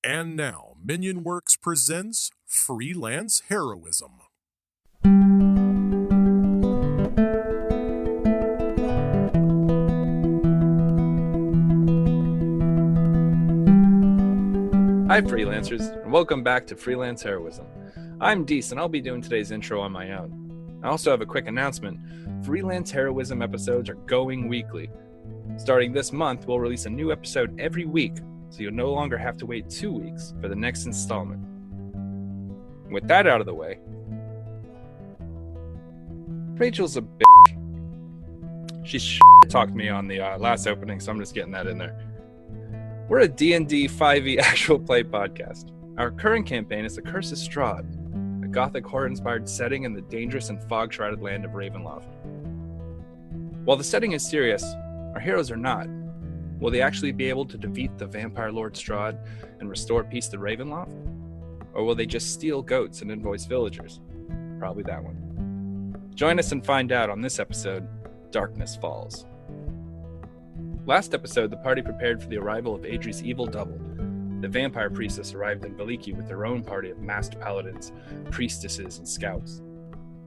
And now, Minion Works presents Freelance Heroism. Hi freelancers, and welcome back to Freelance Heroism. I'm Deece, and I'll be doing today's intro on my own. I also have a quick announcement. Freelance Heroism episodes are going weekly. Starting this month, we'll release a new episode every week, so you'll no longer have to wait 2 weeks for the next installment. With that out of the way, Rachel's a bitch. She talked me on the last opening, so I'm just getting that in there. We're a D&D 5e actual play podcast. Our current campaign is The Curse of Strahd, a gothic horror-inspired setting in the dangerous and fog-shrouded land of Ravenloft. While the setting is serious, our heroes are not. Will they actually be able to defeat the vampire lord Strahd and restore peace to Ravenloft? Or will they just steal goats and invoice villagers? Probably that one. Join us and find out on this episode, Darkness Falls. Last episode, the party prepared for the arrival of Adrie's evil double. The vampire priestess arrived in Veliki with their own party of masked paladins, priestesses, and scouts.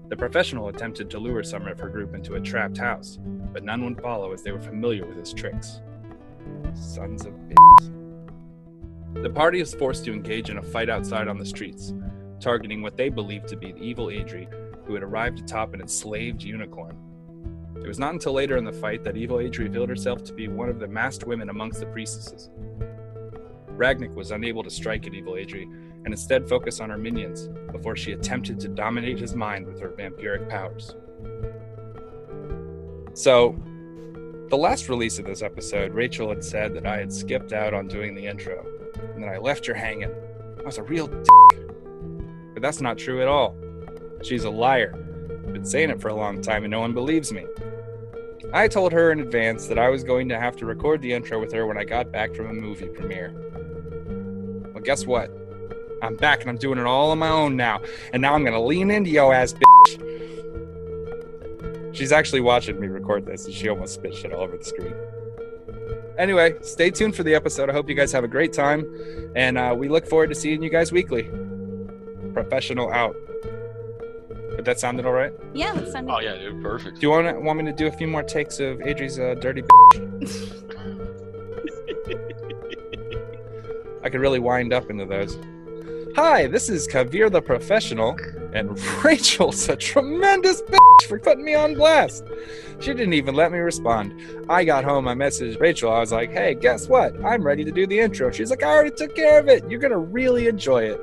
The professional attempted to lure some of her group into a trapped house, but none would follow as they were familiar with his tricks. Sons of bitches. The party is forced to engage in a fight outside on the streets, targeting what they believed to be the evil Adrie, who had arrived atop an enslaved unicorn. It was not until later in the fight that evil Adrie revealed herself to be one of the masked women amongst the priestesses. Ragnik was unable to strike at evil Adrie, and instead focused on her minions before she attempted to dominate his mind with her vampiric powers. So, the last release of this episode, Rachel had said that I had skipped out on doing the intro, and that I left her hanging. I was a real dick. But that's not true at all. She's a liar. I've been saying it for a long time and no one believes me. I told her in advance that I was going to have to record the intro with her when I got back from a movie premiere. Well, guess what? I'm back and I'm doing it all on my own now. And now I'm going to lean into yo ass bitch. She's actually watching me record this and she almost spit shit all over the screen. Anyway, stay tuned for the episode. I hope you guys have a great time. And we look forward to seeing you guys weekly. Professional out. But that sounded all right? Yeah, that sounded. Oh yeah, dude, perfect. Do you want me to do a few more takes of Adrie's dirty I could really wind up into those. Hi, this is Kavir the Professional, and Rachel's a tremendous bitch for putting me on blast. She didn't even let me respond. I got home, I messaged Rachel, I was like, hey, guess what? I'm ready to do the intro. She's like, I already took care of it. You're gonna really enjoy it.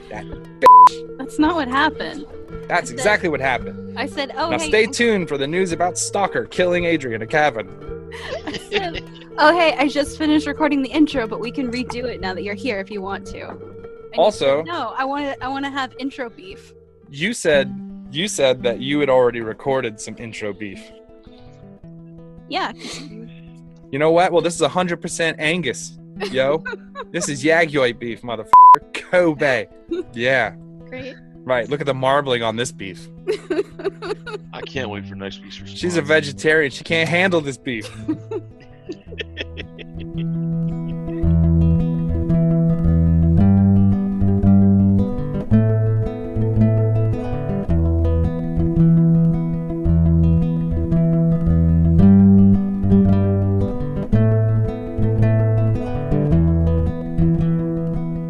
That bitch. That's not what happened. That's exactly what happened. I said, oh, Now hey. stay tuned for the news about Stalker killing Adrie in a cabin. I said, oh, hey, I just finished recording the intro, but we can redo it now that you're here if you want to. And Also, said, no, I want to have intro beef. You said that you had already recorded some intro beef. Yeah. You know what? Well, this is 100% Angus, yo. This is Yagyoy beef, motherfucker. Kobe. Yeah. Great. Right. Look at the marbling on this beef. I can't wait for next week's response. She's a vegetarian. She can't handle this beef.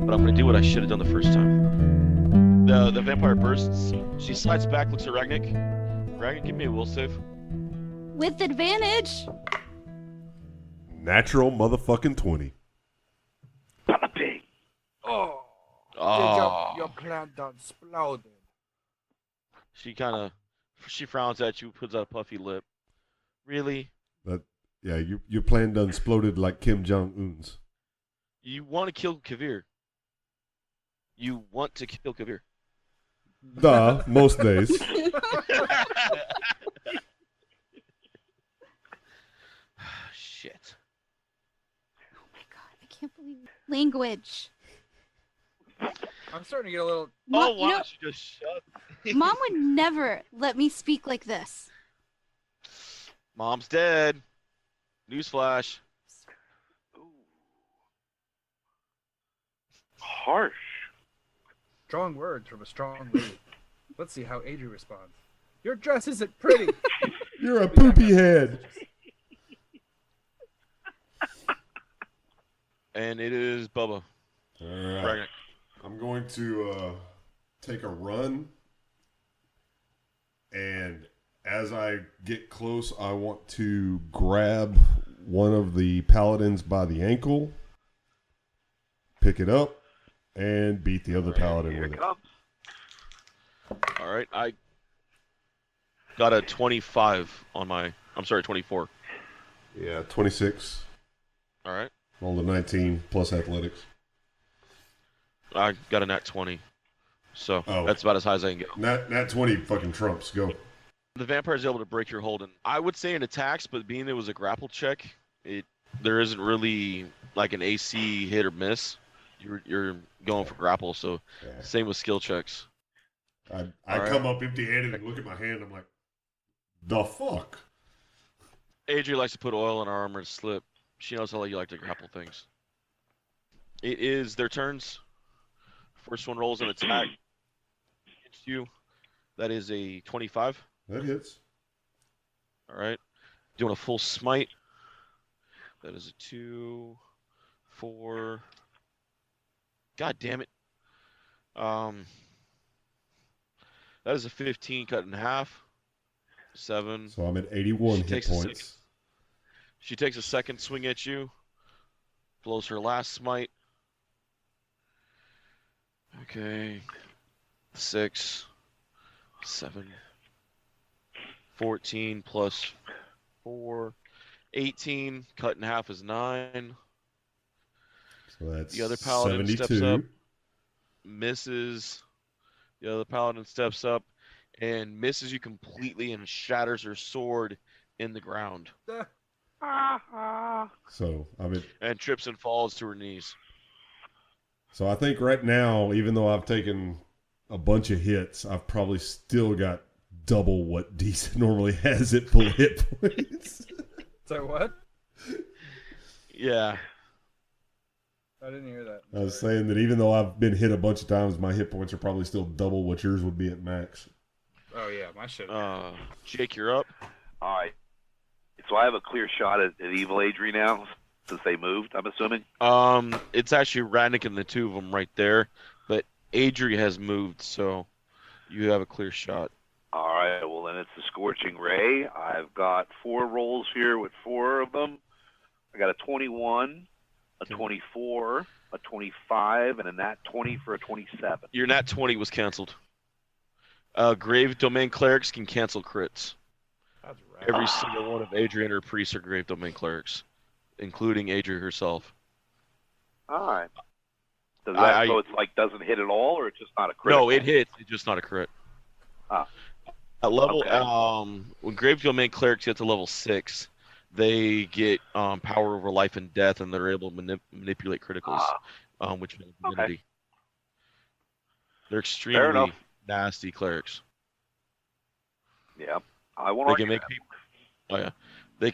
But I'm gonna do what I should have done the first time. The vampire bursts. She slides back, looks at Ragnik. Ragnik, give me a will save. With advantage. Natural motherfucking 20. Oh, Oh. your plan done exploded. She frowns at you, puts out a puffy lip. Really? Yeah, your plan done exploded like Kim Jong-un's. You want to kill Kavir? You want to kill Kavir? Duh, most days. Shit. Oh my god, I can't believe language. I'm starting to get a little. Oh, You why know, don't you just shut? Mom would never let me speak like this. Mom's dead. Newsflash. Harsh. Strong words from a strong lady. Let's see how Adrie responds. Your dress isn't pretty. You're a poopy head. And it is Bubba. All right. Ragnar. I'm going to take a run, and as I get close, I want to grab one of the paladins by the ankle, pick it up, and beat the other paladin Here with it it. comes. All right, I got a 25 on my. I'm sorry, 24. Yeah, 26 All right, on the 19 plus athletics. I got a nat 20. So Oh. that's about as high as I can go. Nat 20 fucking trumps. Go. The vampire is able to break your hold, and I would say in attacks, but being it was a grapple check, there isn't really like an AC hit or miss. You're going for grapple, so Yeah. same with skill checks. I All come up empty-handed and look at my hand. I'm like, the fuck? Adrie likes to put oil in her armor to slip. She knows how you like to grapple things. It is their turns. First one rolls an attack against you. That is a 25. That hits. All right. Doing a full smite. That is a 2, 4. God damn it. That is a 15 cut in half. 7. So I'm at 81 She hit takes a points. She takes a second swing at you. Blows her last smite. Okay. 6, 7, 14 plus 4, 18. Cut in half is 9. So that's The other paladin 72. steps up. Misses. The other paladin steps up and misses you completely and shatters her sword in the ground. So I'm at. And trips and falls to her knees. So I think right now, even though I've taken a bunch of hits, I've probably still got double what Deece normally has at full hit points. So what? Yeah. I didn't hear that. I was saying that even though I've been hit a bunch of times, my hit points are probably still double what yours would be at max. Oh yeah, my shit. Jake, you're up. All right. So I have a clear shot at Evil Adrie now, since they moved, I'm assuming? It's actually Radnick and the two of them right there, but Adrie has moved, so you have a clear shot. All right, well, then it's the Scorching Ray. I've got 4 rolls here with 4 of them. I got a 21, a 24, a 25, and a nat 20 for a 27. Your nat 20 was canceled. Grave Domain Clerics can cancel crits. That's right. Every single one of Adrie and her priests are Grave Domain Clerics, including Adrie herself. All right. Does that, so it's like doesn't hit at all, or it's just not a crit? No, it hits. It's just not a crit. Ah. At level, Okay. when Grave Domain Clerics get to level 6, they get power over life and death, and they're able to manipulate criticals, which means divinity. Okay. They're Fair extremely enough. nasty clerics. Yeah. I won't They argue can make that. people. Oh yeah, they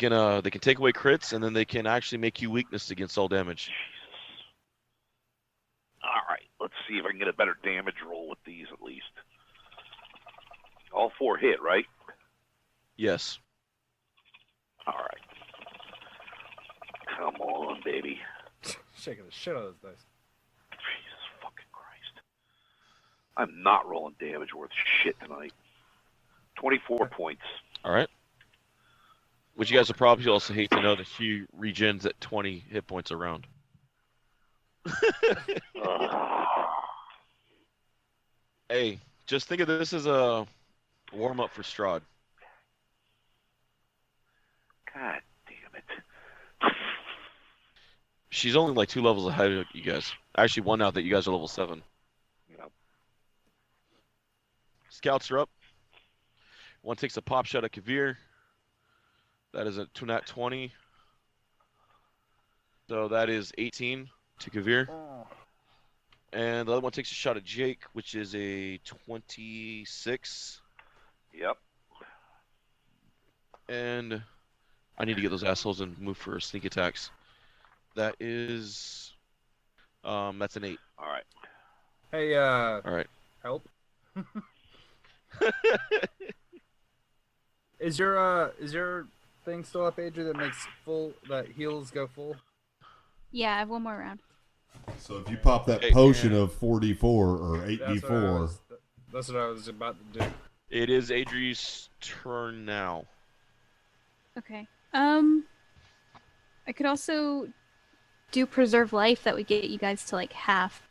can take away crits, and then they can actually make you weakness against all damage. Jesus. All right. Let's see if I can get a better damage roll with these at least. All 4 hit, right? Yes. All right. Come on, baby. Shaking the shit out of those dice. Jesus fucking Christ. I'm not rolling damage worth shit tonight. 24 points. All right. Which you guys will probably also hate to know that she regens at 20 hit points a round. Hey, just think of this as a warm up for Strahd. God damn it. She's only like 2 levels ahead of you guys. Actually, 1 now that you guys are level 7. Yep. Scouts are up. 1 takes a pop shot at Kavir. That is a 2 nat 20. So that is 18 to Kavir. And the other one takes a shot at Jake, which is a 26. Yep. And I need to get those assholes and move for sneak attacks. That is That's an 8. All right. Hey, All right. help. Is your thing still up, Adrie, that heals go full? Yeah, I have one more round. So if you pop that Hey, potion of 4d4 or 8d4, That's what I was about to do. It is Adrie's turn now. Okay. I could also do preserve life. That would get you guys to like half.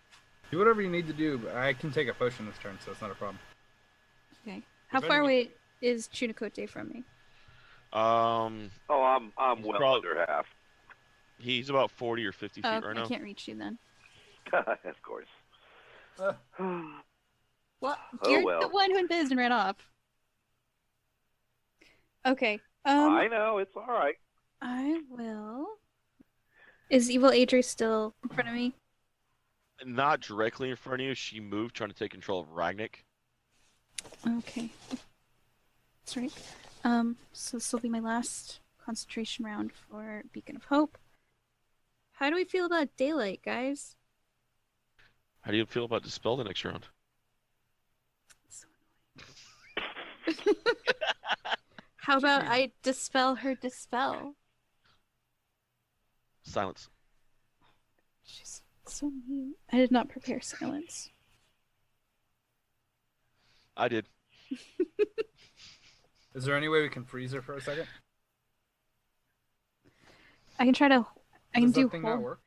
Do whatever you need to do, but I can take a potion this turn, so it's not a problem. Okay. How If far anyone- away is Chunicote from me? Oh, I'm He's well probably- under half. He's about 40 or 50 feet Oh, right I now. can't reach you then. Of course. Well, Oh, you're well. the one who invisible and ran off. Okay. I know, it's all right. I will. Is evil Adrie still in front of me? Not directly in front of you. She moved, trying to take control of Ragnik. Okay. That's right. So this will be my last concentration round for Beacon of Hope. How do we feel about daylight, guys? How do you feel about Dispel the next round? So annoying. How about I dispel her dispel? Silence. She's so mean. I did not prepare silence. I did. Is there any way we can freeze her for a second? I can try to. I can Does do that thing not hold. work?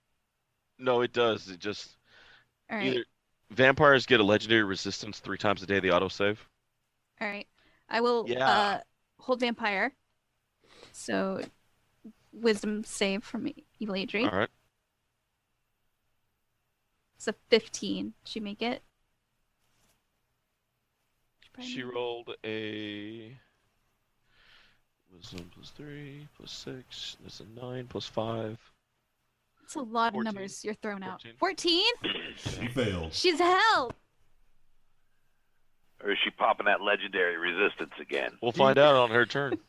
No, it does. It just All right. either vampires get a legendary resistance 3 times a day. They autosave. All right. I will Yeah. hold vampire. So wisdom save from evil Adrie. All right. It's a 15. She make it? probably She make it. rolled a wisdom +3 +6. That's a 9 +5. It's a lot 14. of numbers you're throwing out. 14? 14? she failed. She's hell. Or is she popping that legendary resistance again? We'll find out on her turn.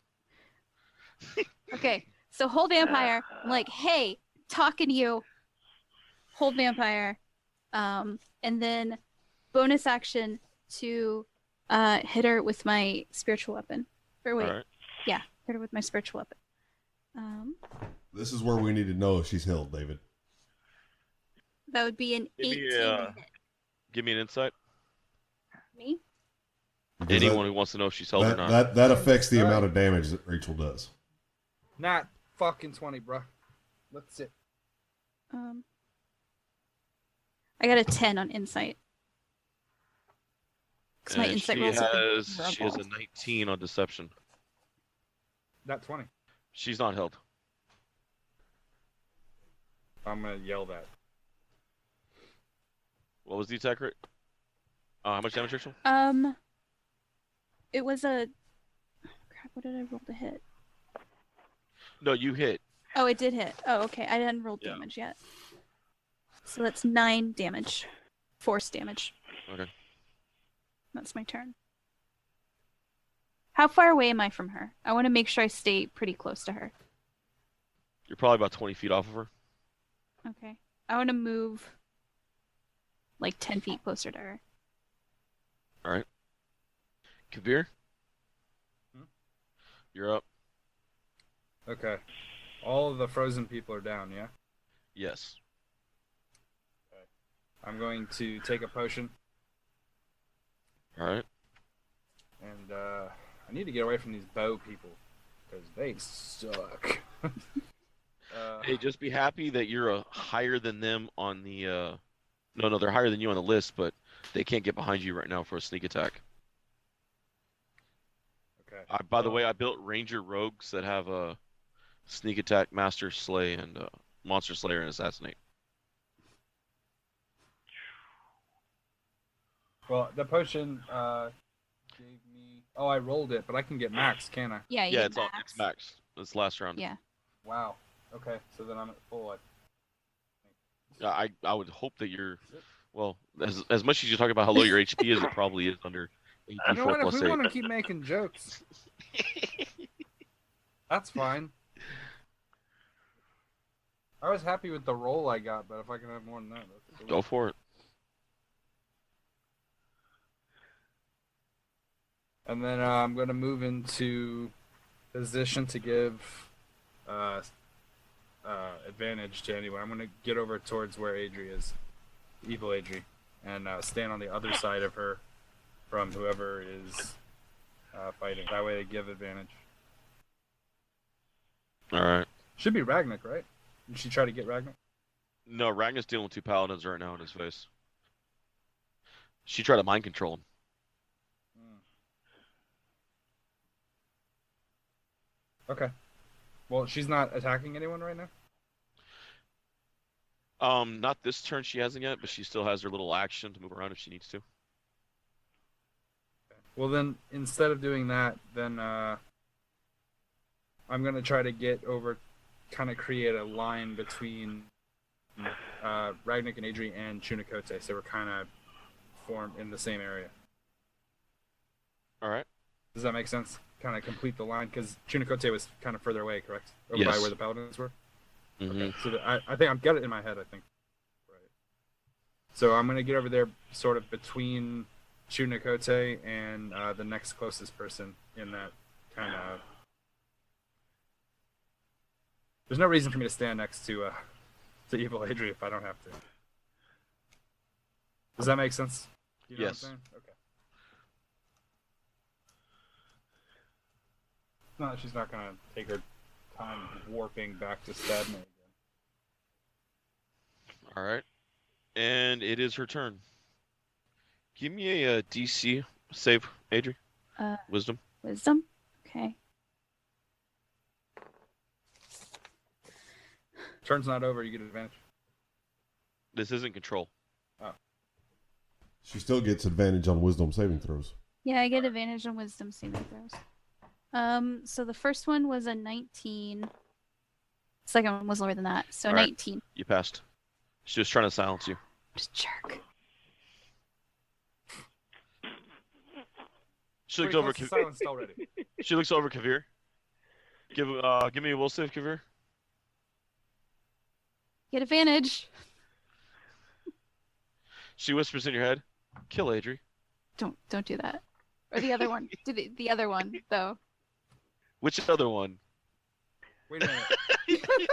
Okay. So hold vampire. I'm like, hey, talking to you. Hold vampire. And then bonus action to hit her with my spiritual weapon. Or wait, All right. yeah, hit her with my spiritual weapon. This is where we need to know if she's healed, David. That would be an Give 18 me, to hit. Give me an insight. Me? Because Anyone who wants to know if she's held or not. that affects the amount of damage that Rachel does. Not fucking 20, bruh. Let's see. I got a 10 on insight. Because my And insight she rolls have been has a rubble. 19 on deception. Not 20. She's not held. I'm gonna yell that. What was the attack rate? How much damage, Rachel? It was a... Crap, what did I roll to hit? No, you hit. Oh, it did hit. Oh, okay. I hadn't rolled Yeah. damage yet. So that's 9 damage. Force damage. Okay. That's my turn. How far away am I from her? I want to make sure I stay pretty close to her. You're probably about 20 feet off of her. Okay. I want to move like 10 feet closer to her. All right. Kabir? Hmm? You're up. Okay. All of the frozen people are down, yeah? Yes. I'm going to take a potion, All right. and I need to get away from these bow people, because they suck. Hey, just be happy that you're higher than them on the. No, they're higher than you on the list, but they can't get behind you right now for a sneak attack. Okay. By the way, I built Ranger Rogues that have a sneak attack, Master Slay, and Monster Slayer and Assassinate. Well, the potion gave me... Oh, I rolled it, but I can get max, can't I? Yeah, you Yeah, get it's max. It's last round. Yeah. Wow. Okay, so then I'm at full. I would hope that you're. Well, as much as you talk about how low your HP is, it probably is under You know 84 what? If plus we 8. want to keep making jokes, that's fine. I was happy with the roll I got, but if I can have more than that, that's cool. Go for it. And then I'm going to move into position to give advantage to anyone. I'm going to get over towards where Adrie is, evil Adrie, and stand on the other side of her from whoever is fighting. That way they give advantage. All right. Should be Ragnak, right? Did she try to get Ragnak? No, Ragnar's dealing with 2 paladins right now in his face. She tried to mind control him. Okay. Well, she's not attacking anyone right now? Not this turn she hasn't yet, but she still has her little action to move around if she needs to. Well, then, instead of doing that, then I'm going to try to get over, kind of create a line between Ragnak and Adrie and Chunikote, so we're kind of formed in the same area. All right. Does that make sense? Kind of complete the line, because Chunikote was kind of further away, correct? Over Yes. by where the paladins were? Mm-hmm. Okay. So I think I've got it in my head, I think. Right. So I'm going to get over there sort of between Chunikote and the next closest person in that kind of... There's no reason for me to stand next to Evil Adrie if I don't have to. Does that make sense? You know Yes. what I'm saying? Okay. No, she's not going to take her time warping back to stab me again. All right. And it is her turn. Give me a DC save, Adrie. Wisdom. Wisdom. Okay. Turn's not over, you get advantage. This isn't control. She still gets advantage on wisdom saving throws. Yeah, I get advantage on wisdom saving throws. So the first one was a 19. Second one was lower than that, so All right. 19. You passed. She was trying to silence you. Just jerk. She looks Pretty over. close to silenced already. She looks over Kavir. Give me a will save, Kavir. Get advantage. She whispers in your head, "Kill Adrie." Don't do that. Or the other one. Do the other one though. Which other one? Wait a minute.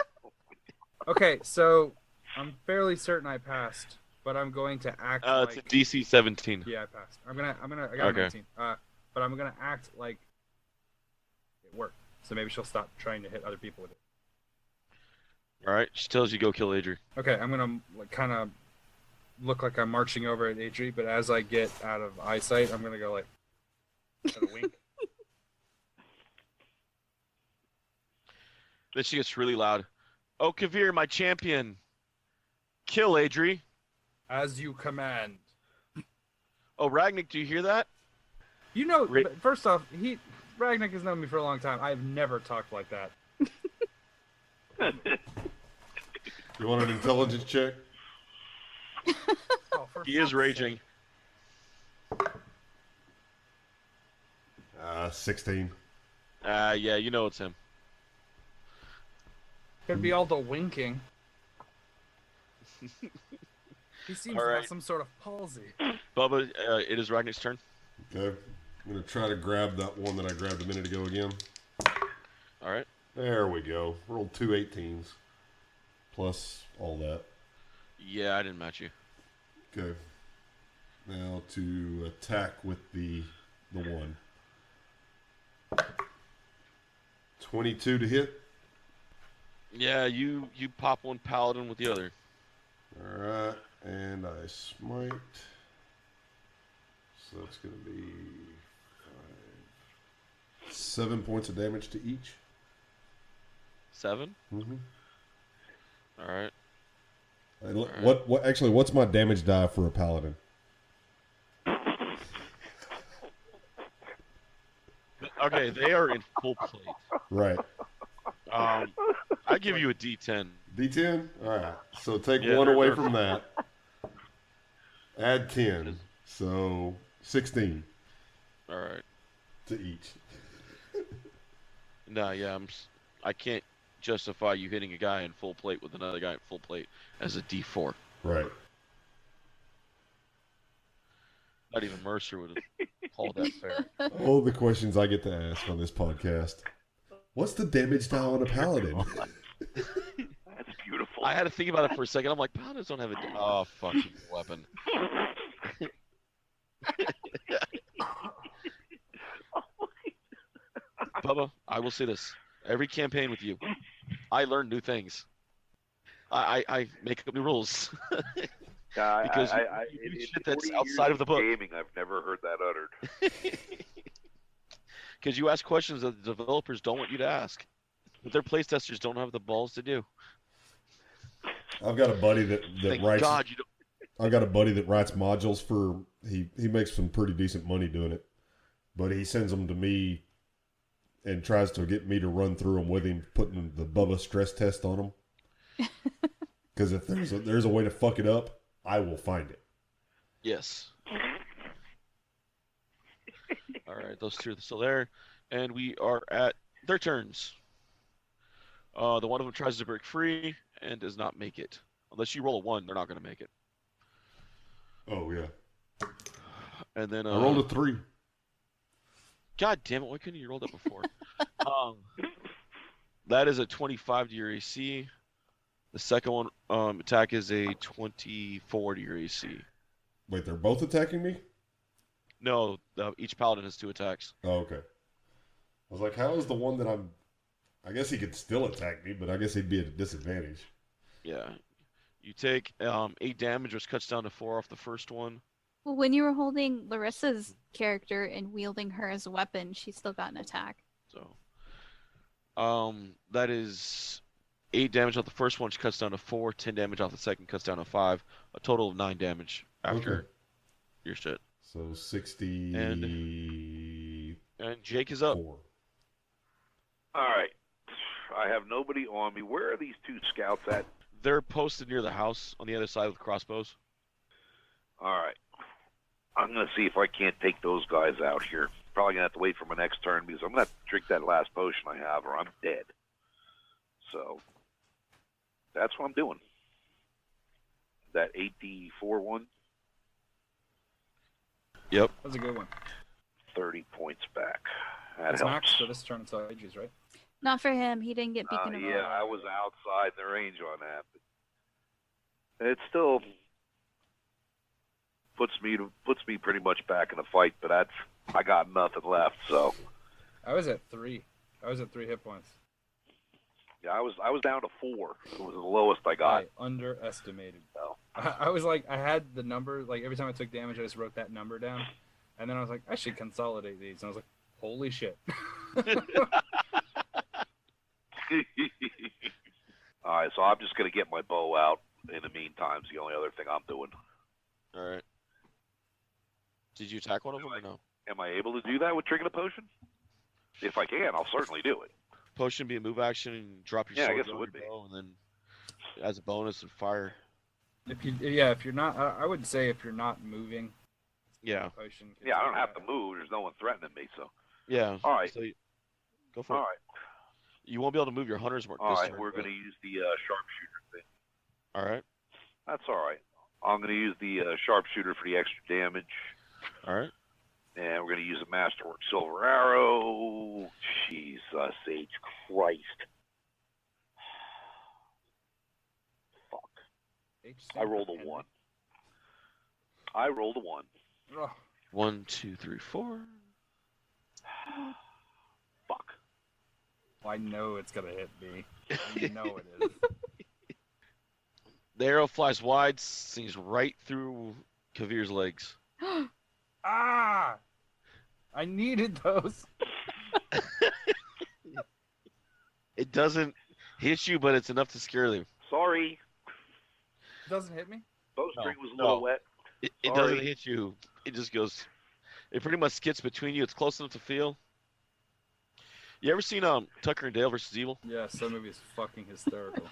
Okay, so I'm fairly certain I passed, but I'm going to act It's like... a DC 17. Yeah, I passed. I got Okay. a 19. But I'm gonna act like it worked. So maybe she'll stop trying to hit other people with it. All right. She tells you go kill Adrie. Okay, I'm gonna kind of look like I'm marching over at Adrie, but as I get out of eyesight, I'm gonna go like kind of wink. Then she gets really loud. "Oh, Kavir, my champion. Kill Adrie." As you command. Oh, Ragnak, do you hear that? You know, Ra- first off, Ragnak has known me for a long time. I've never talked like that. You want an intelligence check? Oh, for He is fuck's raging. sake. 16. Yeah, you know it's him. Could be all the winking. He seems All to right. have some sort of palsy. Bubba, it is Ragnak's turn. Okay. I'm going to try to grab that one that I grabbed a minute ago again. All right. There we go. Rolled 2 18s. Plus all that. Yeah, I didn't match you. Okay. Now to attack with the one. 22 to hit. Yeah, you pop one paladin with the other. Alright. And I smite. So that's going to be 7 points of damage to each. 7. Mm-hmm. All right. What's my damage die for a paladin? Okay, they are in full plate. Right. I give you a D10. D10? Alright. So take Yeah, one they're- away they're- from that. Add 10. So 16 All right. to each. No, yeah, I can't justify you hitting a guy in full plate with another guy in full plate as a D4. Right. Not even Mercer would have called that fair. All the questions I get to ask on this podcast. What's the damage die on a paladin? That's beautiful. I had to think about it for a second. I'm like, paladins don't have a fucking weapon. Bubba, I will say this. Every campaign with you, I learn new things. I make up new rules. Because you do shit that's outside of the book. Gaming, I've never heard that uttered. Because you ask questions that the developers don't want you to ask. But their playtesters don't have the balls to do. I've got a buddy that Thank writes. God you don't. I've got a buddy that writes modules for. He makes some pretty decent money doing it, but he sends them to me and tries to get me to run through them with him, putting the Bubba stress test on them. Because if there's a way to fuck it up, I will find it. Yes. All right, those two are still there, and we are at their turns. The one of them tries to break free and does not make it. Unless you roll a 1, they're not going to make it. Oh yeah. And then I rolled a 3. God damn it! Why couldn't you roll that before? That is a 25 to your AC. The second one attack is a 24 to your AC. Wait, they're both attacking me? No, each paladin has 2 attacks. Oh, okay. I was like, how is the one that I'm... I guess he could still attack me, but I guess he'd be at a disadvantage. Yeah. You take 8 damage, which cuts down to 4 off the first one. Well, when you were holding Larissa's character and wielding her as a weapon, she still got an attack. So, that is 8 damage off the first one, which cuts down to 4. 10 damage off the second, cuts down to 5. A total of 9 damage after your shit. So 60... And Jake is up. 4. All right. I have nobody on me. Where are these 2 scouts at? They're posted near the house on the other side with crossbows. All right. I'm going to see if I can't take those guys out here. Probably going to have to wait for my next turn because I'm going to have to drink that last potion I have or I'm dead. So, that's what I'm doing. That 8d4 one. Yep. That's a good one. 30 points back. That It's helps. max for this turn until Adrie's, right? Not for him. He didn't get beacon of Yeah, Hope. I was outside the range on that. But it still puts me pretty much back in the fight, but I got nothing left, so I was at 3. I was at 3 hit points. yeah, I was down to 4. It was the lowest I got. I underestimated. So. I was like, I had the number, like every time I took damage, I just wrote that number down. And then I was like, I should consolidate these. And I was like, holy shit. All right, so I'm just going to get my bow out in the meantime. It's the only other thing I'm doing. All right. Did you attack one of them or no? Am I able to do that with drinking a potion? If I can, I'll certainly do it. Potion be a move action and drop your Yeah, I sword guess it on would your be. bow, and then as a bonus and fire. If you're not, I would say if you're not moving, Yeah. potion. can Yeah, I do don't have to that. move. There's no one threatening me, so. Yeah. All right. So go for All it. right. You won't be able to move your hunter's mark All this right, turn, we're but- going to use the sharpshooter thing. All right. That's all right. I'm going to use the sharpshooter for the extra damage. All right. And we're going to use a Masterwork Silver Arrow. Jesus H. Christ. Fuck. I rolled a 1. I rolled a 1. Ugh. 1, 2, 3, 4. Fuck. I know it's gonna hit me. I know it is. The arrow flies wide, sings right through Kavir's legs. Ah! I needed those. It doesn't hit you, but it's enough to scare them. Sorry. It doesn't hit me. Bowstring was a no. little wet. It Sorry. doesn't hit you. It just goes. It pretty much skits between you. It's close enough to feel. You ever seen Tucker and Dale versus Evil? Yes, that movie is fucking hysterical.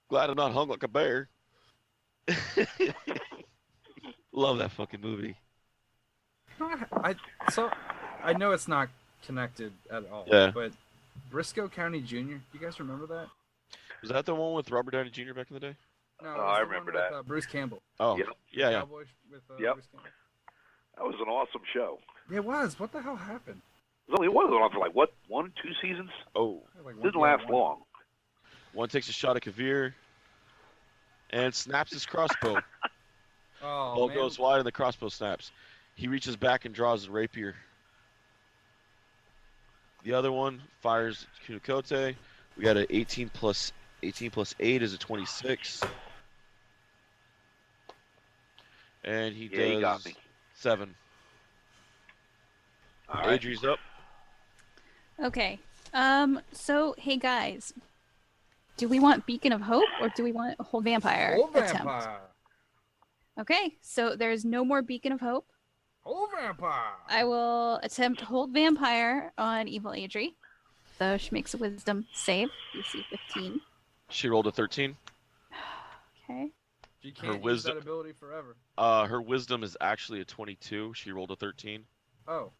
Glad I'm not hung like a bear. Love that fucking movie. I know it's not connected at all. Yeah. But Briscoe County Jr. You guys remember that? Was that the one with Robert Downey Jr. back in the day? No, Oh, it was I the remember one with, that. Bruce Campbell. Oh, Yep. yeah. Cowboy with Yep. Bruce Campbell. That was an awesome show. It was. What the hell happened? It was only one on for like what, 1, 2 seasons? Oh, Like Didn't last long. one takes a shot at Kavir and snaps his crossbow. Oh, Ball man. goes wide and the crossbow snaps. He reaches back and draws his rapier. The other one fires Kunakote. We got an 18 plus 8 is a 26. And he does He got me. 7. All right. Adrie's up. Okay. So hey guys, do we want Beacon of Hope or do we want a whole vampire Whole attempt? vampire. Okay, so there's no more Beacon of Hope. Whole vampire. I will attempt Hold Vampire on Evil Adrie. So she makes a Wisdom save, DC 15. She rolled a 13. Okay. She can't use wisdom- that ability forever. Her wisdom is actually a 22. She rolled a 13. Oh.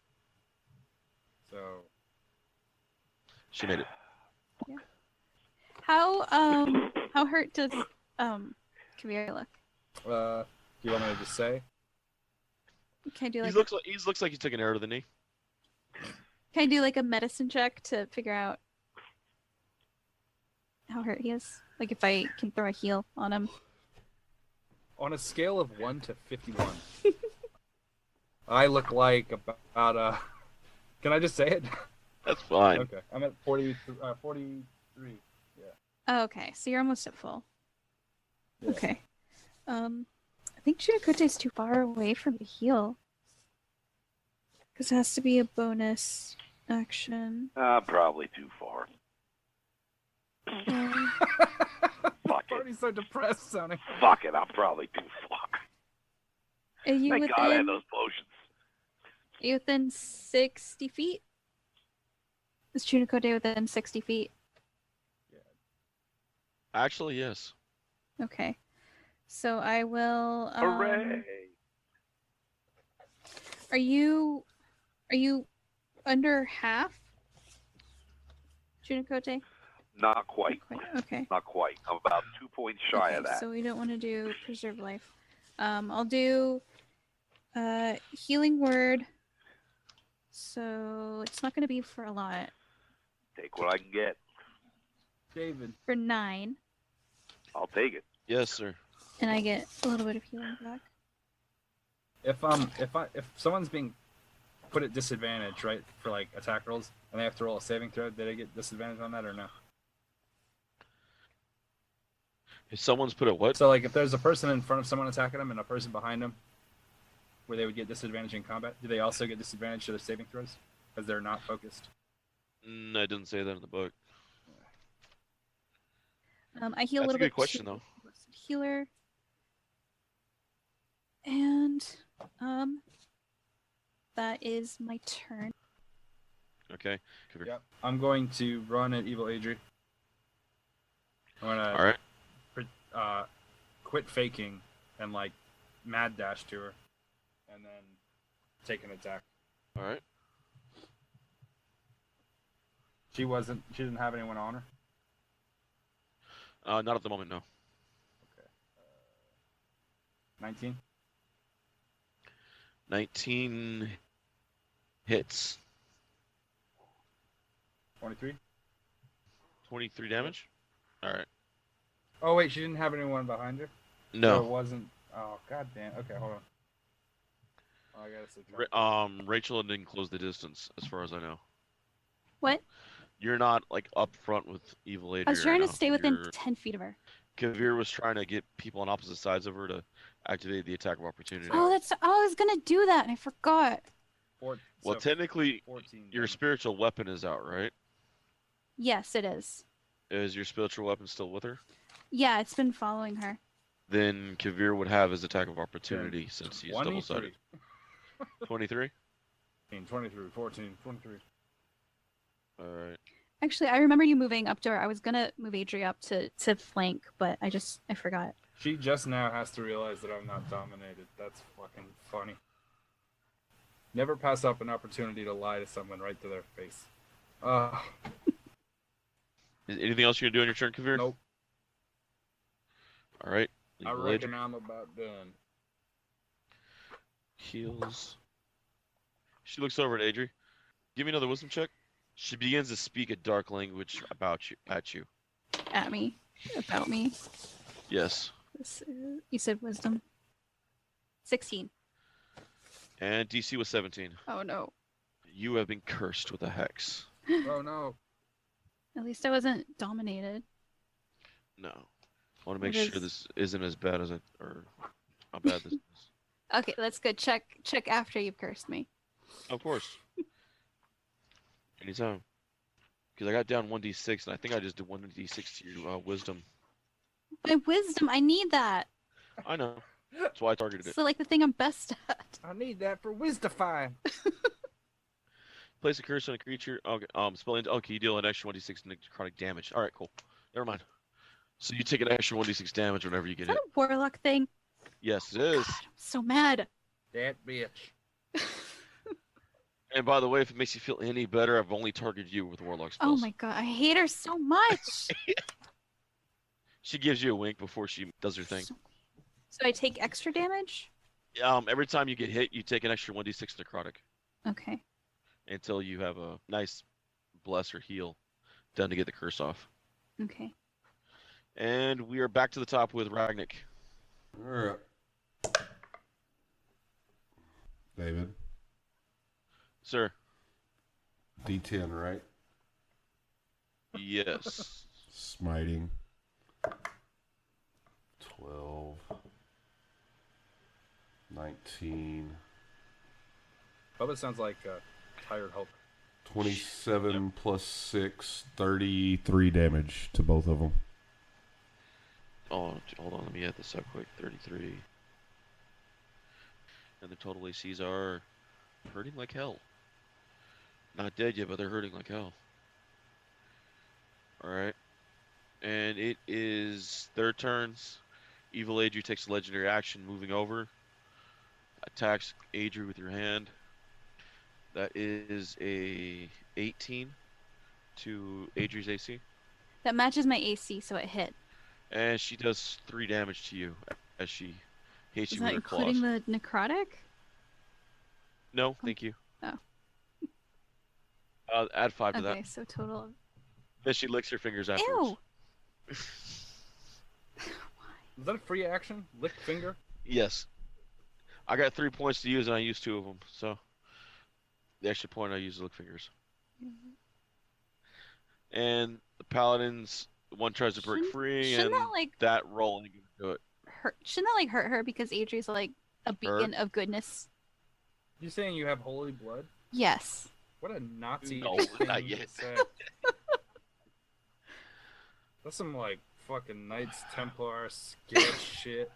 So. She made it. How hurt does Kavir look? Do you want me to just say? Can I do He like looks like he took an arrow to the knee. can I do like a medicine check to figure out how hurt he is? Like if I can throw a heal on him. On a scale of 1 to 51, I look like about Can I just say it? That's fine. Okay, I'm at 43. Oh, okay, so you're almost at full. Yeah. Okay. I think Chinakote's too far away from the heal. Because it has to be a bonus action. Probably too far. Fuck it. Already so depressed sounding. Fuck it. I'm probably too far. Are you Thank God I had within, those potions. are you within 60 feet? Is Chinakote within 60 feet? Actually, yes. Okay. So I will. Hooray! Are you under half? Chinakote? Not quite. Okay. Not quite. I'm about 2 points shy of that. So we don't want to do preserve life. I'll do healing word. So it's not going to be for a lot. Take what I can get. David. For 9, I'll take it. Yes, sir. and I get a little bit of healing back. If someone's being put at disadvantage, right, for like attack rolls, and they have to roll a saving throw, did they get disadvantage on that or no? If someone's put a what? So like if there's a person in front of someone attacking them and a person behind them, where they would get disadvantage in combat, do they also get disadvantage to their saving throws because they're not focused? I didn't say that in the book. I heal That's a little a good bit. question, though. Healer. And that is my turn. Okay. Kavir. Yep. I'm going to run at Evil Adrie. I'm gonna All right. quit faking and like mad dash to her, and then take an attack. All right. She didn't have anyone on her. Not at the moment, no. Okay. 19. 19 hits. 23. 23 damage. All right. Oh wait, she didn't have anyone behind her. So it No. wasn't. Oh god damn. Okay, hold on. Oh, I gotta subtract. Rachel didn't close the distance, as far as I know. What? You're not like up front with Evil Adrie. I was trying right to now. stay within You're- 10 feet of her. Kavir was trying to get people on opposite sides of her to activate the attack of opportunity. Oh, I was gonna do that and I forgot. Well, So technically, 14. your damage. spiritual weapon is out, right? Yes, it is. Is your spiritual weapon still with her? Yeah, it's been following her. Then Kavir would have his attack of opportunity since he's 23. double-sided. 23? 23, 14, 23. All right. Actually, I remember you moving up to her. I was gonna move Adrie up to flank, but I forgot. She just now has to realize that I'm not dominated. That's fucking funny. Never pass up an opportunity to lie to someone right to their face. Anything else you're gonna do on your turn, Kavir? Nope. All right. I Evil reckon Adrie. I'm about done. Heals. She looks over at Adrie. Give me another wisdom check. She begins to speak a dark language at you. At me. About me. Yes. You said wisdom. 16. And DC was 17. Oh no. You have been cursed with a hex. Oh no. At least I wasn't dominated. No. I want to make What sure is- this isn't as bad as it, or how bad this is. Okay, that's good. Check after you've cursed me. Of course. Anytime. Because I got down 1d6, and I think I just did 1d6 to your wisdom. My wisdom, I need that. I know. That's why I targeted it. So like the thing I'm best at. I need that for Wisdify. Place a curse on a creature. Okay. Okay, you deal an extra 1d6 necrotic damage. All right, cool. Never mind. So you take an extra 1d6 damage whenever you Is get that hit. a warlock thing? Yes, it is. God, I'm so mad. That bitch. And by the way, if it makes you feel any better, I've only targeted you with warlock spells. Oh my god, I hate her so much. She gives you a wink before she does her thing. So I take extra damage? Every time you get hit, you take an extra 1d6 necrotic Okay. until you have a nice bless or heal done to get the curse off. Okay. And we are back to the top with Ragnik. All right. David, Sir. D10, right? Yes. Smiting. 12. 19. Bubba sounds like a tired Hulk. 27 plus 6, 33 damage to both of them. Oh, hold on. Let me add this up quick. 33. And the total ACs are hurting like hell. Not dead yet, but they're hurting like hell. Alright. And it is their turns. Evil Adrie takes a legendary action, moving over. Attacks Adrie with your hand. That is a 18 to Adrie's AC. That matches my AC, so it hit. And she does 3 damage to you as she hits Is you that with her claws. including the necrotic? No, thank you. Oh. Add 5 to Okay, that. so total. Then she licks her fingers afterwards. Ew! Is that a free action? Lick finger? Yes. I got 3 points to use, and I used 2 of them. So the extra point I used to lick fingers. And the paladins, one tries to break Shouldn't- free, shouldn't and that, like, that roll ain't gonna do it. Shouldn't that like hurt her because Adrie's like a beacon of goodness? You saying you have holy blood? Yes. What a Nazi No, thing not to yet. say. That's some like fucking Knights Templar sketch shit.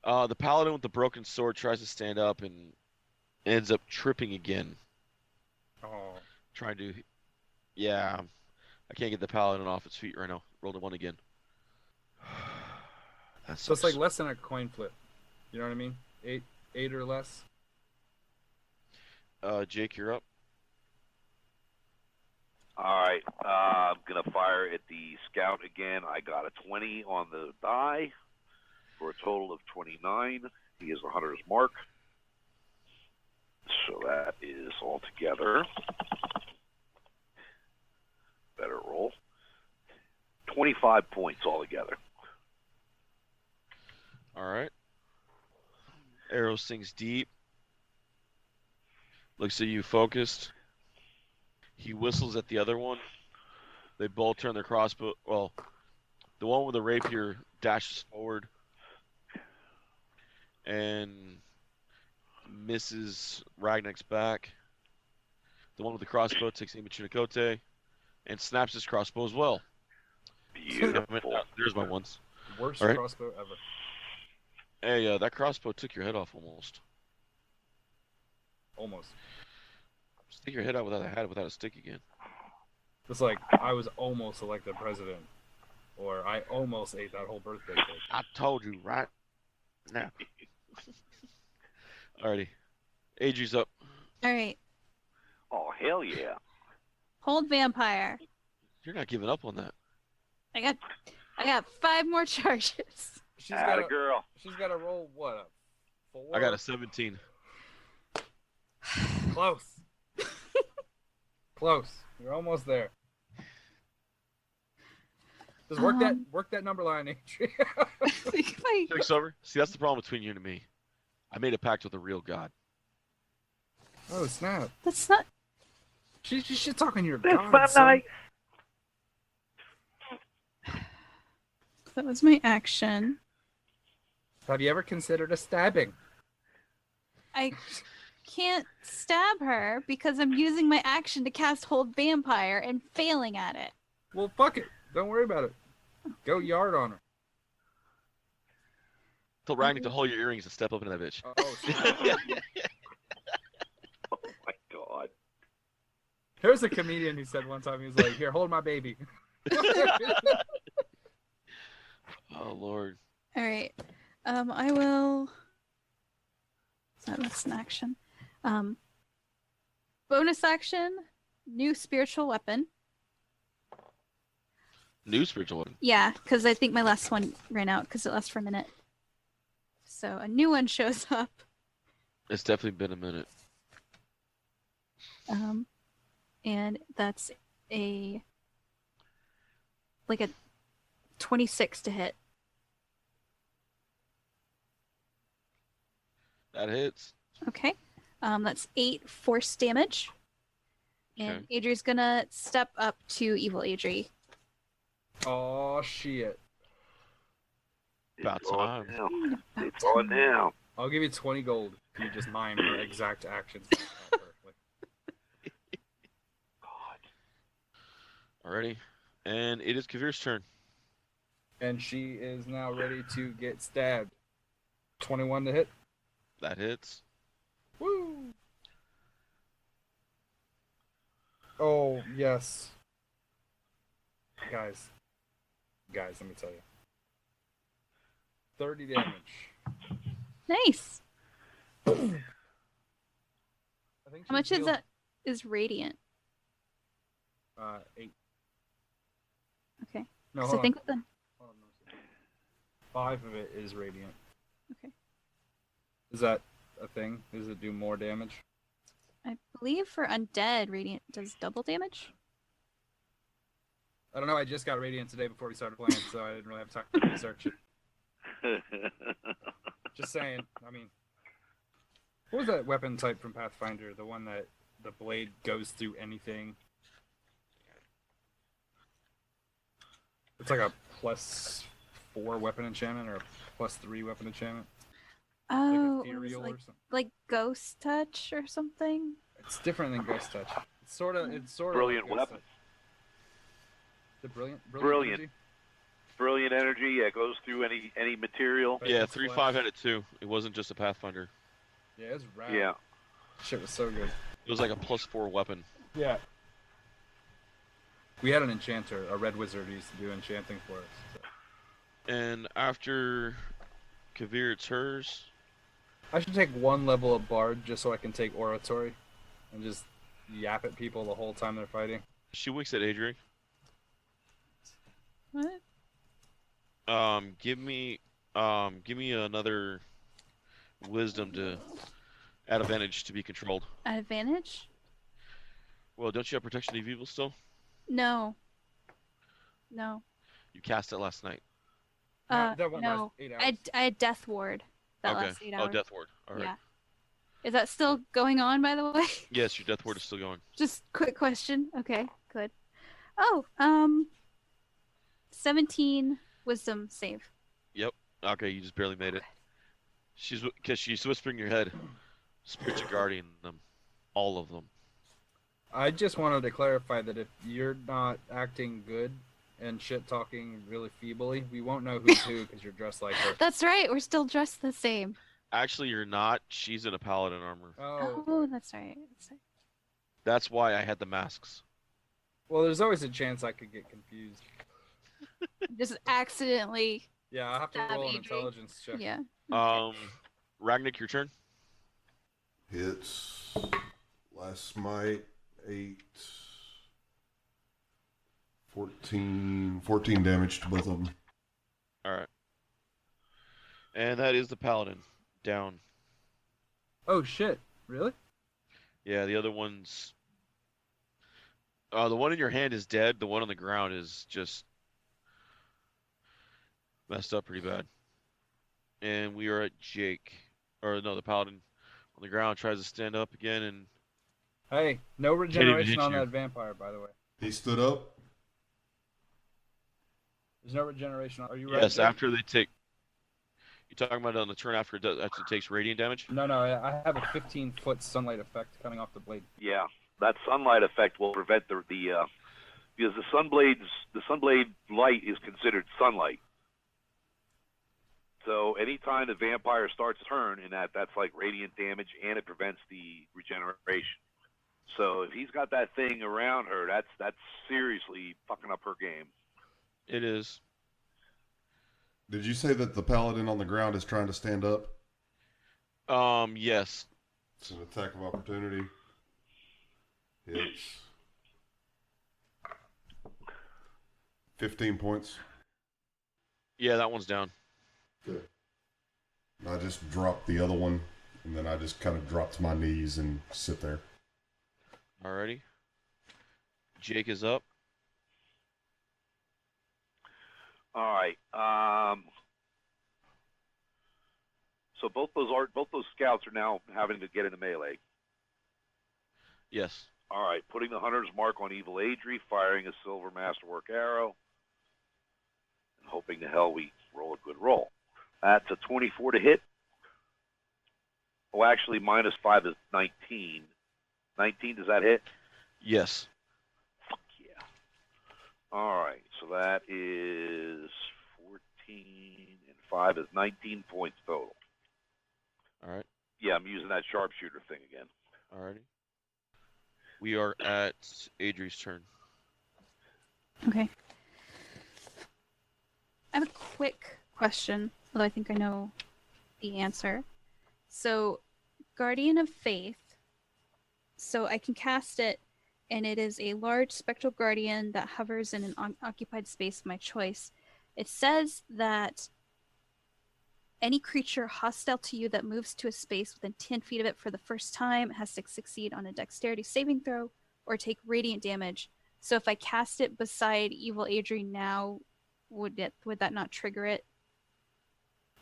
The paladin with the broken sword tries to stand up and ends up tripping again. Oh, Trying to... Yeah. I can't get the paladin off its feet right now. Rolled a 1 again. That so it's sucks. like less than a coin flip. You know what I mean? Eight or less. Jake, you're up. All right, I'm gonna fire at the scout again. I got a 20 on the die for a total of 29. He is the hunter's mark. So that is altogether better roll. 25 points altogether. Alright. Arrow sinks deep. Looks at you focused. He whistles at the other one. They both turn their crossbow. Well, the one with the rapier dashes forward and misses Ragnar's back. The one with the crossbow takes aim at Chunikote and snaps his crossbow as well. Beautiful. There's my ones. Worst All right. crossbow ever. Hey, that crossbow took your head off almost. Almost. Stick your head out without a stick again. It's like I was almost elected president, or I almost ate that whole birthday cake. I told you right now. Alrighty. Adrie's up. All right. Oh, hell yeah. Hold vampire. You're not giving up on that. I got 5 more charges. She's Atta girl. She's got to roll what? A 4? I got a 17. Close. Close. You're almost there. Just work that number line, Adrie. Six over. See, that's the problem between you and me. I made a pact with a real god. Oh snap! That's not. She's talking your That's god, my son. night. That was my action. Have you ever considered a stabbing? I can't stab her because I'm using my action to cast Hold Vampire and failing at it. Well, fuck it. Don't worry about it. Go yard on her. Tell Ragnar to hold your earrings and step up into that bitch. Oh, snap. Oh my god. There's a comedian who said one time, he was like, here, hold my baby. Oh lord. All right. I will. That's an action. Bonus action. New spiritual weapon. New spiritual weapon. Yeah, because I think my last one ran out because it lasts for a minute. So a new one shows up. It's definitely been a minute. And that's a 26 to hit. That hits. Okay. That's 8 force damage. And Adrie's gonna step up to Evil Adrie. Oh, shit. About It's time. on now. It's on now. I'll give you 20 gold if you just mime her exact actions. Alrighty. And it is Kavir's turn. And she is now ready to get stabbed. 21 to hit. That hits. Woo! Oh, yes. Guys, let me tell you. 30 damage. Nice. I think How much is that? Is radiant? 8. Okay. No, So hold I think on. with the 5 of it is radiant. Okay. Is that a thing? Does it do more damage? I believe for undead, radiant does double damage. I don't know. I just got radiant today before we started playing, so I didn't really have time to research it. Just saying. I mean, what was that weapon type from Pathfinder? The one that the blade goes through anything. It's like a +4 weapon enchantment or a +3 weapon enchantment. Oh, Like ethereal like, or something. like ghost touch or something. It's different than ghost touch. It's sort of. Brilliant like Ghost weapon. Touch. The brilliant. Brilliant. Energy? Brilliant energy. Yeah, it goes through any material. But Yeah, it's 3-5 flash. had it too. It wasn't just a Pathfinder. Yeah, it's rad. Yeah. Shit was so good. It was like a +4 weapon. Yeah. We had an enchanter, a red wizard who used to do enchanting for us. So. And after Kavir, it's hers. I should take 1 level of bard just so I can take oratory and just yap at people the whole time they're fighting. She winks at Adrie. What? Give me another wisdom to add advantage to be controlled. At advantage? Well, don't you have protection of evil still? No. No. You cast it last night. That one no. lasts 8 hours. I had Death Ward. That Okay. lasts 8 hours. Oh, Death Ward. All right. Yeah. Is that still going on, by the way? Yes, your Death Ward is still going. Just quick question. Okay, good. Oh, 17 wisdom save. Yep. Okay, you just barely made it. Because she's whispering in your head. Spirits are guarding them. All of them. I just wanted to clarify that if you're not acting good and shit talking really feebly, we won't know who's who because you're dressed like her. That's right. We're still dressed the same. Actually, you're not. She's in a paladin armor. Oh, that's right. That's right. That's why I had the masks. Well, there's always a chance I could get confused. Just accidentally. Yeah, I'll have to Stab roll an Adrie. intelligence check. Yeah. Ragnar, your turn. Hits. Last smite. 8. 14 damage to both of them. All right. And that is the paladin down. Oh shit! Really? Yeah, the other one's. The one in your hand is dead. The one on the ground is just messed up pretty bad. And we are at Jake, or no, the paladin on the ground tries to stand up again, and Hey, no even regeneration hit on you. that vampire, by the way. He stood up. There's no regeneration. Are you right? yes, Jake? after they take. You talking about on the turn after it takes radiant damage? No, I have a 15-foot sunlight effect coming off the blade. Yeah, that sunlight effect will prevent the because the sunblade light is considered sunlight. So anytime the vampire starts turn, and that's like radiant damage, and it prevents the regeneration. So if he's got that thing around her, that's seriously fucking up her game. It is. Did you say that the paladin on the ground is trying to stand up? Yes. It's an attack of opportunity. Hits. 15 points. Yeah, that one's down. Good. I just dropped the other one, and then I just kind of drop to my knees and sit there. Alrighty. Jake is up. All right. So both those scouts are now having to get into melee. Yes. All right, putting the hunter's mark on evil Adrie, firing a silver masterwork arrow, and hoping to hell we roll a good roll. That's a 24 to hit. Oh, actually, -5 is 19. 19, does that hit? Yes. Fuck yeah. All right, so that is 14, and 5 is 19 points total. All right. Yeah, I'm using that sharpshooter thing again. Alrighty. We are at Adrie's turn. Okay. I have a quick question, although I think I know the answer. So, Guardian of Faith. So I can cast it, and it is a large spectral guardian that hovers in an occupied space of my choice. It says that any creature hostile to you that moves to a space within 10 feet of it for the first time has to succeed on a dexterity saving throw or take radiant damage. So if I cast it beside Evil Adrie now, would that not trigger it?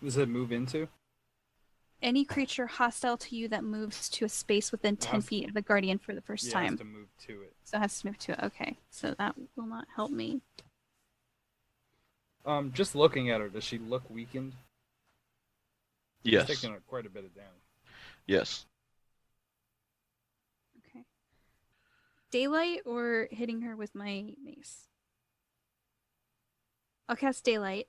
Does it move into? Any creature hostile to you that moves to a space within 10 feet of the guardian for the first It time. has to move to it. So it has to move to it. Okay, so that will not help me. Just looking at her, does she look weakened? Yes. She's taking quite a bit of damage. Yes. Okay. Daylight or hitting her with my mace? I'll cast Daylight.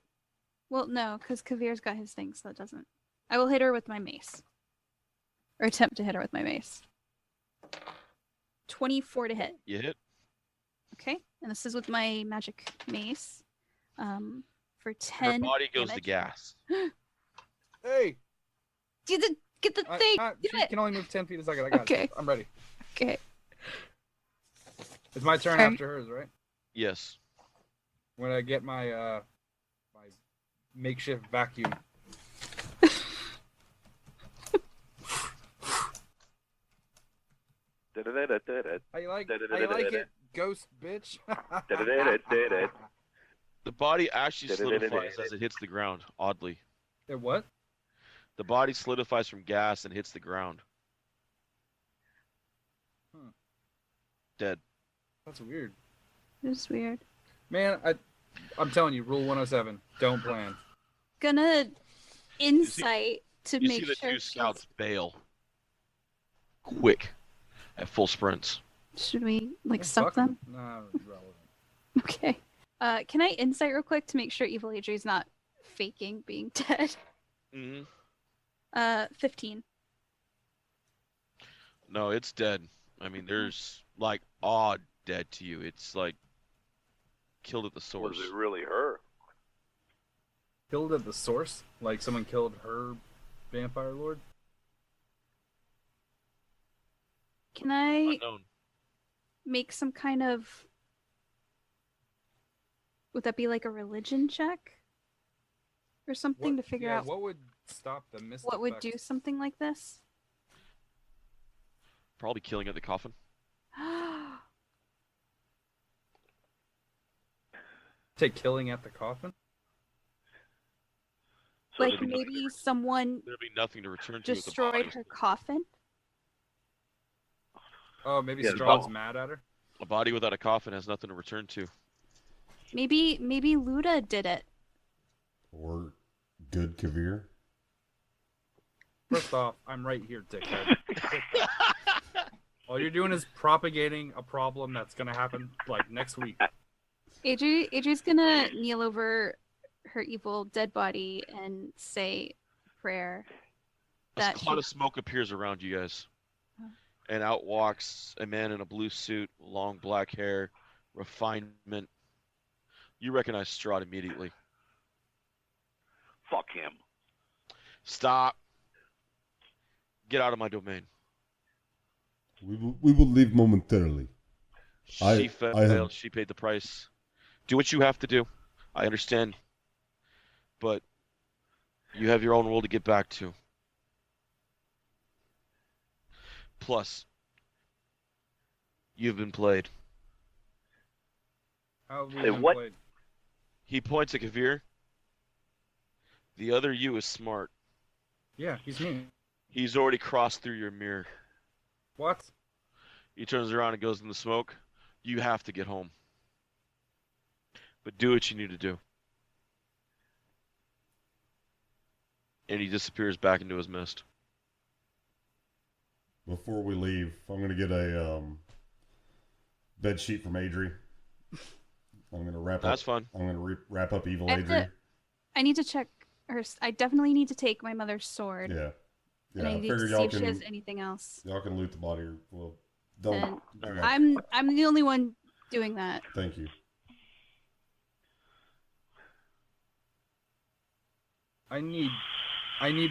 Well, no, because Kavir's got his thing, so it doesn't. I will hit her with my mace. Or attempt to hit her with my mace. 24 to hit. You hit. Okay, and this is with my magic mace. For Her 10 body goes to damage. gas. Hey! Get the thing! Do She it! can only move 10 feet a second. I got Okay. it. I'm ready. Okay. It's my turn Alright. after hers, right? Yes. When I get my my makeshift vacuum. How you like it, ghost bitch? The body actually solidifies as it hits the ground, oddly. It what? The body solidifies from gas and hits the ground. Dead. That's weird. This is weird. Man, I'm telling you, rule 107, don't plan. Gonna insight to You make see the sure two scouts bail. Quick. At full sprints. Should we like Oh, stop fuck them? Nah, irrelevant. Okay. Can I insight real quick to make sure Evil Adrie's not faking being dead? Mm-hmm. 15. No, it's dead. I mean, there's like odd dead to you. It's like killed at the source. Was it really her? Killed at the source? Like someone killed her vampire lord? Can I Unknown. make some kind of Would that be like a religion check? Or something to figure out what would stop the mist what would effect? do something like this? Probably killing at the coffin. Take killing at the coffin? So Like there'd be nothing maybe to- someone There'd be nothing to return to. destroyed her coffin? Oh, maybe Yeah, Strahd's no. mad at her? A body without a coffin has nothing to return to. Maybe Luda did it. Or good Kavir. First off, I'm right here, dickhead. All you're doing is propagating a problem that's gonna happen like next week. Adrie's gonna kneel over her evil dead body and say prayer. A That cloud of smoke appears around you guys. Oh. And out walks a man in a blue suit, long black hair, refinement. You recognize Strahd immediately. Fuck him. Stop. Get out of my domain. We will leave momentarily. She failed. She paid the price. Do what you have to do. I understand. But you have your own world to get back to. Plus, you've been played. How have we Say been what? played? He points at Kavir. The other you is smart. Yeah, he's me. He's already crossed through your mirror. What? He turns around and goes in the smoke. You have to get home. But do what you need to do. And he disappears back into his mist. Before we leave, I'm going to get a bed sheet from Adrie. I'm going to wrap That's up. fun. I'm going to wrap up evil I have Adrie. I need to check her. I definitely need to take my mother's sword. Yeah. And Yeah, I I need to figured see if she has anything else. y'all can loot the body. Or, well, don't. And yeah, I'm the only one doing that. Thank you. I need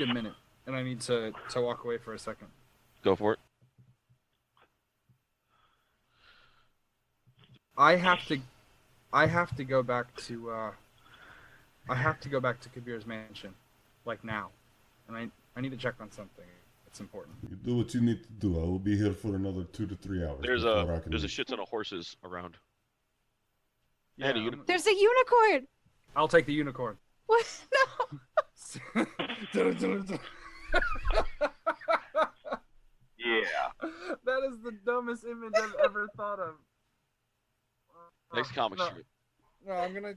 a minute, and I need to walk away for a second. Go for it. I have to go back to Kabir's mansion, like now, and I need to check on something. It's important. You do what you need to do. I will be here for another 2 to 3 hours. There's before I can a leave. shit ton of horses around. Yeah, Nadie, I'm- There's a unicorn. I'll take the unicorn. What? No. Yeah. That is the dumbest image I've ever thought of. Next comic no, strip. No, I'm gonna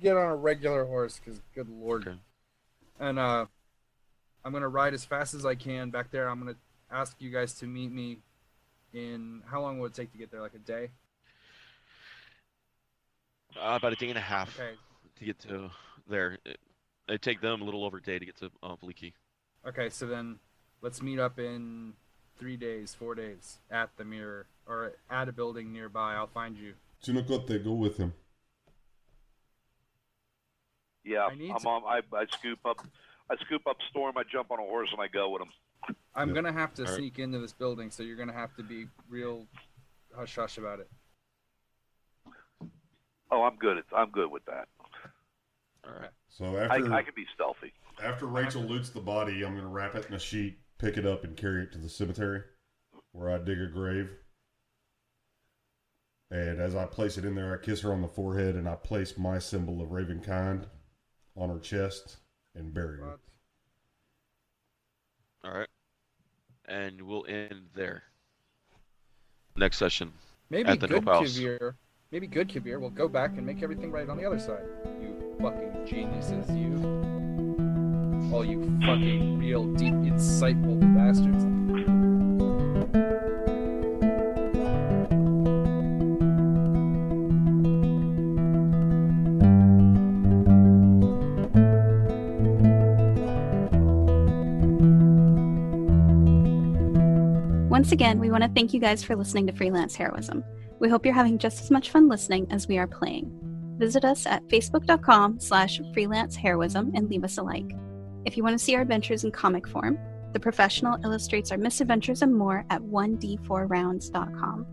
get on a regular horse, cause good lord. Okay. And I'm gonna ride as fast as I can back there. I'm gonna ask you guys to meet me in how long will it take to get there? Like a day? About a day and a half Okay. to get to there. It'd take them a little over a day to get to Bleaky. Okay, so then let's meet up in 3 days, 4 days at the mirror or at a building nearby. I'll find you. Chinocote, go with him. Yeah. I need I scoop up Storm. I jump on a horse and I go with him. I'm Yeah. gonna have to Alright. sneak into this building, so you're gonna have to be real hush hush about it. Oh, I'm good with that. All right. So after I can be stealthy. after Rachel loots the body, I'm going to wrap it in a sheet, pick it up, and carry it to the cemetery, where I dig a grave. And as I place it in there, I kiss her on the forehead, and I place my symbol of Ravenkind on her chest and bury her. All right. And we'll end there. Next session. Maybe At the good Nope House. Kavir. Maybe good Kavir will go back and make everything right on the other side. You fucking geniuses, you. All you fucking real deep insightful bastards. Once again, we want to thank you guys for listening to Freelance Heroism. We hope you're having just as much fun listening as we are playing. Visit us at facebook.com/freelanceheroism and leave us a like. If you want to see our adventures in comic form, The Professional illustrates our misadventures and more at 1d4rounds.com.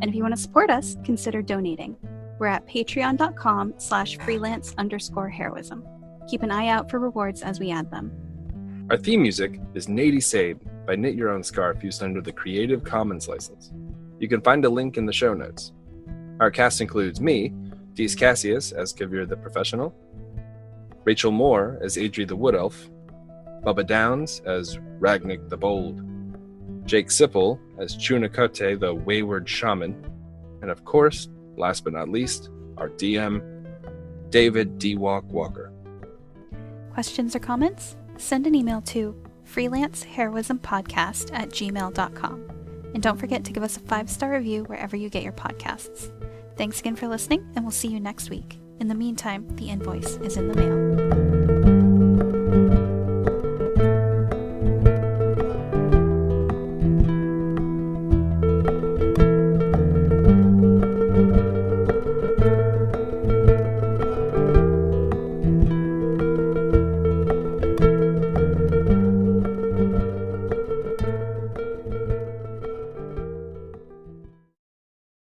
And if you want to support us, consider donating. We're at patreon.com/freelance_heroism. Keep an eye out for rewards as we add them. Our theme music is Nadie, Sabe by Knit Your Own Scarf, used under the Creative Commons license. You can find a link in the show notes. Our cast includes me, Deece Cassius as Kavir the Professional, Rachel Moore as Adrie the Wood Elf, Bubba Downs as Ragnik the Bold, Jake Sipple as Chunakote the Wayward Shaman, and of course, last but not least, our DM, David D. Walker. Questions or comments? Send an email to freelanceheroismpodcast@gmail.com. And don't forget to give us a 5-star review wherever you get your podcasts. Thanks again for listening, and we'll see you next week. In the meantime, the invoice is in the mail.